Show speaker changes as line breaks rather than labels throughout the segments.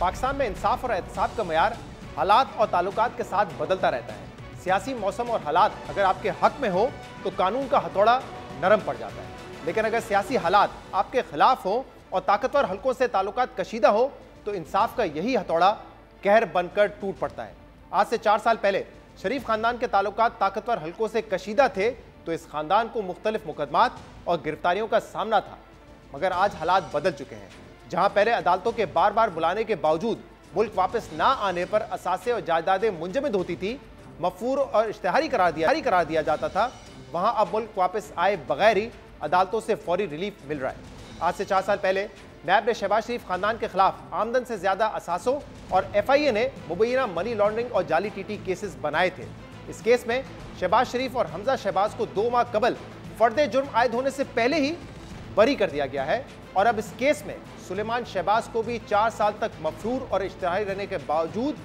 पाकिस्तान में इंसाफ और एहतसाब का मयार हालात और ताल्लुकात के साथ बदलता रहता है। सियासी मौसम और हालात अगर आपके हक में हो तो कानून का हथौड़ा नरम पड़ जाता है, लेकिन अगर सियासी हालात आपके खिलाफ हो और ताकतवर हलकों से ताल्लुकात कशीदा हो तो इंसाफ का यही हथौड़ा कहर बनकर टूट पड़ता है। आज से 4 साल पहले शरीफ खानदान के ताल्लुकात ताकतवर हलकों से कशीदा थे तो इस खानदान को मुख्तलिफ मुकदमात और गिरफ्तारियों का सामना था, मगर आज हालात बदल चुके हैं। जहां पहले अदालतों के बार बार बुलाने के बावजूद मुल्क वापस ना आने पर असासे और जायदादें मुंजमद होती थी, मफूर और इश्तिहारी करार दिया जाता था, वहां अब मुल्क वापस आए बगैर ही अदालतों से फौरी रिलीफ मिल रहा है। आज से 4 साल पहले नैब ने शहबाज शरीफ खानदान के खिलाफ आमदन से ज्यादा असासों और FIA ने मुबैना मनी लॉन्ड्रिंग और जाली TT केसेस बनाए थे। इस केस में शहबाज शरीफ और हमजा शहबाज को 2 माह कबल फर्द जुर्म आयद होने से पहले ही बरी कर दिया गया है और अब इस केस में सुलेमान शहबाज को भी 4 साल तक मफरूर और इश्तिहारी रहने के बावजूद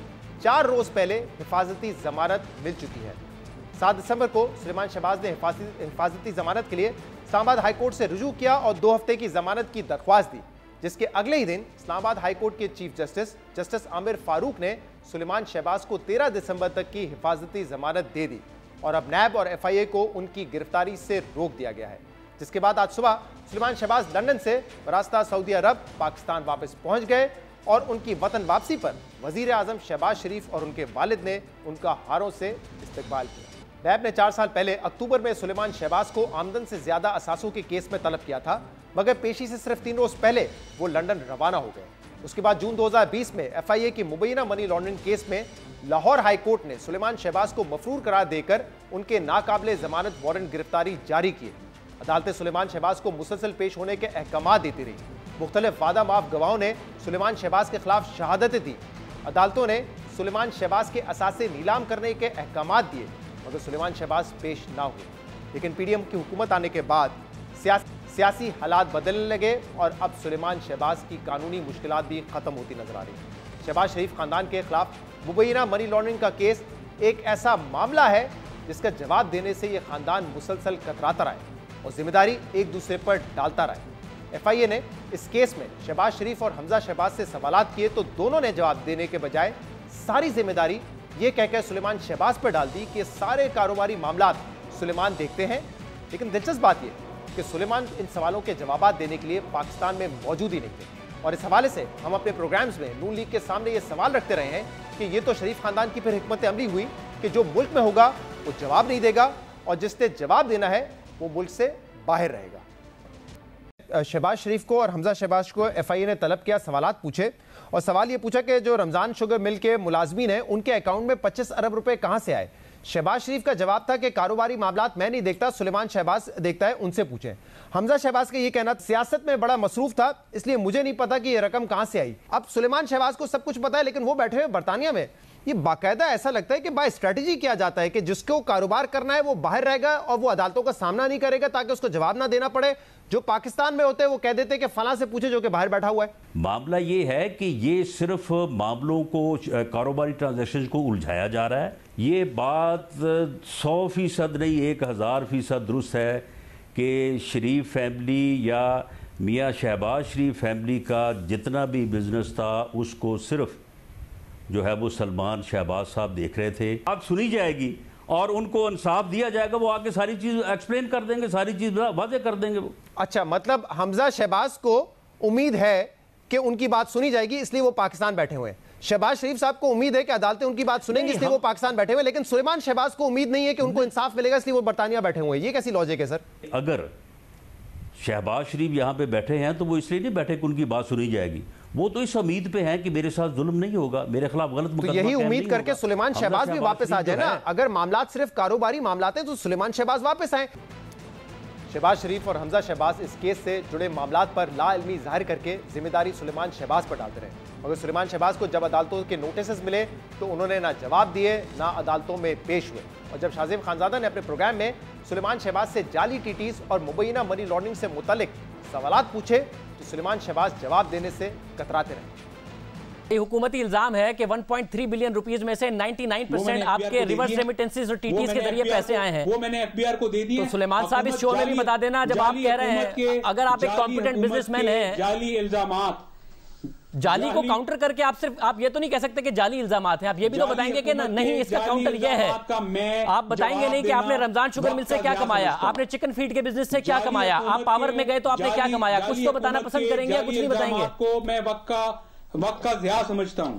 4 रोज पहले हिफाजती जमानत मिल चुकी है। 7 दिसंबर को सुलेमान शहबाज ने हिफाजती जमानत के लिए इस्लामाबाद हाईकोर्ट से रुजू किया और 2 हफ्ते की जमानत की दरख्वास्त दी, जिसके अगले ही दिन इस्लामाबाद हाईकोर्ट के चीफ जस्टिस आमिर फारूक ने सुलेमान शहबाज को 13 दिसंबर तक की हिफाजती जमानत दे दी और अब नैब और FIA को उनकी गिरफ्तारी से रोक दिया गया है। जिसके बाद आज सुबह सुलेमान शहबाज लंदन से बरास्ता सऊदी अरब पाकिस्तान वापस पहुंच गए और उनकी वतन वापसी पर वजीर आजम शहबाज शरीफ और उनके वालिद ने उनका हारों से इस्तकबाल किया। नैब ने 4 साल पहले अक्टूबर में सुलेमान शहबाज को आमदन से ज्यादा असासों के केस में तलब किया था, मगर पेशी से सिर्फ 3 रोज पहले वो लंदन रवाना हो गए। उसके बाद जून 2020 में FIA की मुबैना मनी लॉन्ड्रिंग केस में लाहौर हाई कोर्ट ने सुलेमान शहबाज को मफरूर करार देकर उनके नाकाबिले जमानत वारंट गिरफ्तारी जारी किए। अदालतें सुलेमान शहबाज को मुसलसल पेश होने के अहकाम देती रही। मुख्तलिफ वादा माफ गवाहों ने सुलेमान शहबाज के खिलाफ शहादतें दी। अदालतों ने सुलेमान शहबाज के असासे नीलाम करने के अहकाम दिए, मगर सुलेमान शहबाज पेश ना हुए। लेकिन PDM की हुकूमत आने के बाद सियासी हालात बदलने लगे और अब सुलेमान शहबाज की कानूनी मुश्किलात भी खत्म होती नजर आ रही। शहबाज शरीफ खानदान के खिलाफ मुबैना मनी लॉन्ड्रिंग का केस एक ऐसा मामला है जिसका जवाब देने से यह खानदान मुसलसल कतराता रहा है और जिम्मेदारी एक दूसरे पर डालता रहा है। FIA ने इस केस में शहबाज शरीफ और हमजा शहबाज से सवालात किए तो दोनों ने जवाब देने के बजाय सारी जिम्मेदारी ये कहकर सुलेमान शहबाज पर डाल दी कि सारे कारोबारी मामलात सुलेमान देखते हैं। लेकिन दिलचस्प बात यह कि सुलेमान इन सवालों के जवाब देने के लिए पाकिस्तान में मौजूद ही नहीं थे और इस हवाले से हम अपने प्रोग्राम्स में नून लीग के सामने ये सवाल रखते रहे हैं कि ये तो शरीफ खानदान की फिर हिकमत अमली हुई कि जो मुल्क में होगा वो जवाब नहीं देगा और जिसने जवाब देना है वो मुल्क से बाहर रहेगा। शहबाज शरीफ को और हमजा शहबाज को FIA ने तलब किया, सवालात पूछे और सवाल ये पूछा कि जो रमजान शुगर मिल के मुलाजमीन हैं उनके अकाउंट में 25 अरब रुपए कहां से आए। शहबाज शरीफ का जवाब था कि कारोबारी मामलात मैं नहीं देखता, सुलेमान शहबाज देखता है, उनसे पूछें। हमजा शहबाज का ये कहना सियासत में बड़ा मसरूफ था इसलिए मुझे नहीं पता कि ये रकम कहां से आई। अब सुलेमान शहबाज को सब कुछ पता है लेकिन वो बैठे हुए बरतानिया में। ये बाकायदा ऐसा लगता है कि बाय स्ट्रेटजी किया जाता है कि जिसको कारोबार करना है वो बाहर रहेगा और वो अदालतों का सामना नहीं करेगा ताकि उसको जवाब ना देना पड़े। जो पाकिस्तान में होते हैं वो कह देते हैं कि फलां से पूछे जो कि बाहर बैठा हुआ है। मामला ये है कि ये सिर्फ मामलों को, कारोबारी ट्रांजैक्शन को उलझाया जा रहा है। ये बात 100% नहीं 1000% दुरुस्त है कि शरीफ फैमिली या मियाँ शहबाज शरीफ फैमिली का जितना भी बिजनेस था उसको सिर्फ जो है वो सलमान शहबाज साहब देख रहे थे। अब सुनी जाएगी और उनको इंसाफ दिया जाएगा, वो आगे सारी चीज एक्सप्लेन कर देंगे, सारी चीज वाज़ेह कर देंगे वो। अच्छा, मतलब हमजा शहबाज को उम्मीद है कि उनकी बात सुनी जाएगी इसलिए वो पाकिस्तान बैठे हुए हैं। शहबाज शरीफ साहब को उम्मीद है कि अदालतें उनकी बात सुनेंगी इसलिए वो पाकिस्तान बैठे हुए, लेकिन सुलेमान शहबाज को उम्मीद नहीं है कि उनको इंसाफ मिलेगा इसलिए वो बरतानिया बैठे हुए हैं। ये कैसी लॉजिक है सर? अगर शहबाज शरीफ यहाँ पे बैठे हैं तो वो इसलिए नहीं बैठे कि उनकी बात सुनी जाएगी, वो तो इस उम्मीद पे हैं कि मेरे साथ जुल्म नहीं होगा, मेरे खिलाफ गलत मुकदमा, तो यही उम्मीद करके सुलेमान शहबाज भी वापस आ जाए ना। अगर मामलात सिर्फ कारोबारी मामलात हैं तो सुलेमान शहबाज वापस आए। शहबाज शरीफ और हमजा शहबाज इस केस से जुड़े मामलात पर लाइल्मी जाहिर करके जिम्मेदारी सुलेमान शहबाज पर डालते रहे, मगर सुलेमान शहबाज को जब अदालतों के नोटिस मिले तो उन्होंने ना जवाब दिए ना अदालतों में पेश हुए। और जब शाहजेब खानजादा ने अपने प्रोग्राम में सुलेमान शहबाज से जाली TTs और मुबैना मनी लॉन्ड्रिंग से मुतालिक सवालात पूछे तो सुलेमान शहबाज जवाब देने से कतराते रहे।
ये हुकूमती इल्जाम है कि 1.3 बिलियन रुपीस में से 99% आपके रिवर्स रेमिटेंसेस और TTs के जरिए पैसे आए हैं।
वो मैंने FBR को दे दिए।
तो सुलेमान साहब इस शो में भी बता देना, जब आप कह रहे हैं अगर आप एक कॉम्पिटेंट बिजनेसमैन हैं,
जाली इल्जामात
जाली को काउंटर करके आप ये तो नहीं कह सकते कि जाली इल्जामात हैं, आप ये भी तो बताएंगे कि नहीं इसका काउंटर ये है। आप बताएंगे नहीं कि आपने रमजान शुगर मिल से क्या कमाया, आपने चिकन फीड के बिजनेस से क्या कमाया, आप पावर में गए तो आपने क्या कमाया, कुछ तो बताना पसंद करेंगे या कुछ नहीं बताएंगे?
मैं वक्त का ज़िया समझता हूं।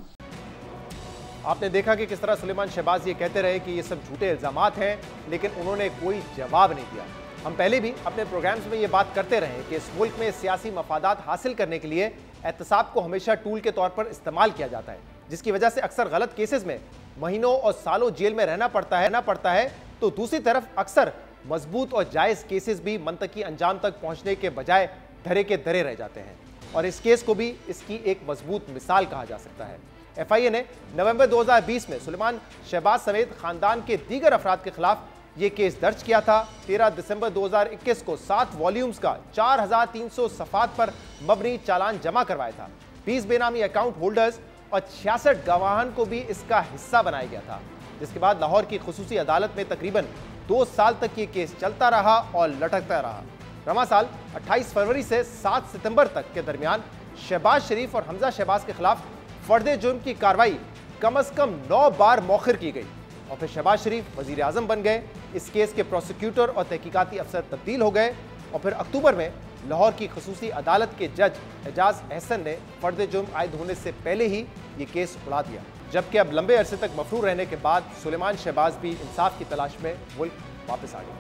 आपने देखा कि किस तरह सुलेमान शहबाज ये कहते रहे कि ये सब झूठे इल्जामात हैं, लेकिन उन्होंने कोई जवाब नहीं दिया। हम पहले भी अपने प्रोग्राम्स में ये बात करते रहे कि इस मुल्क में सियासी मफादात हासिल करने के लिए एहतसाब को हमेशा टूल के तौर पर इस्तेमाल किया जाता है, जिसकी वजह से अक्सर गलत केसेस में महीनों और सालों जेल में रहना पड़ता है। तो दूसरी तरफ अक्सर मजबूत और जायज़ केसेस भी मंतकी अंजाम तक पहुंचने के बजाय धरे के धरे रह जाते हैं, और इस केस को भी इसकी एक मजबूत मिसाल कहा जा सकता है। FIA ने नवंबर 2020 में सुलेमान शहबाज समेत खानदान के दीगर अफराद के खिलाफ ये केस दर्ज किया था। 13 दिसंबर 2021 को 7 वॉल्यूम्स का 4300 सफ़ात पर मबनी चालान जमा करवाया था। 20 बेनामी अकाउंट होल्डर्स और 66 गवाहान को भी इसका हिस्सा बनाया गया था, जिसके बाद लाहौर की खुसूसी अदालत में तकरीबन 2 साल तक ये केस चलता रहा और लटकता रहा। रवां साल 28 फरवरी से 7 सितंबर तक के दरमियान शहबाज शरीफ और हमजा शहबाज के खिलाफ फर्द जुर्म की कार्रवाई कम से कम 9 बार मौखिर की गई, और फिर शहबाज शरीफ वजीर आजम बन गए। इस केस के प्रोसिक्यूटर और तहकीकाती अफसर तब्दील हो गए, और फिर अक्टूबर में लाहौर की खुसूसी अदालत के जज एजाज अहसन ने फर्द जुर्म आयद होने से पहले ही ये केस उड़ा दिया। जबकि अब लंबे अरसे तक मफरूर रहने के बाद सुलेमान शहबाज भी इंसाफ की तलाश में मुल्क वापस आ गए।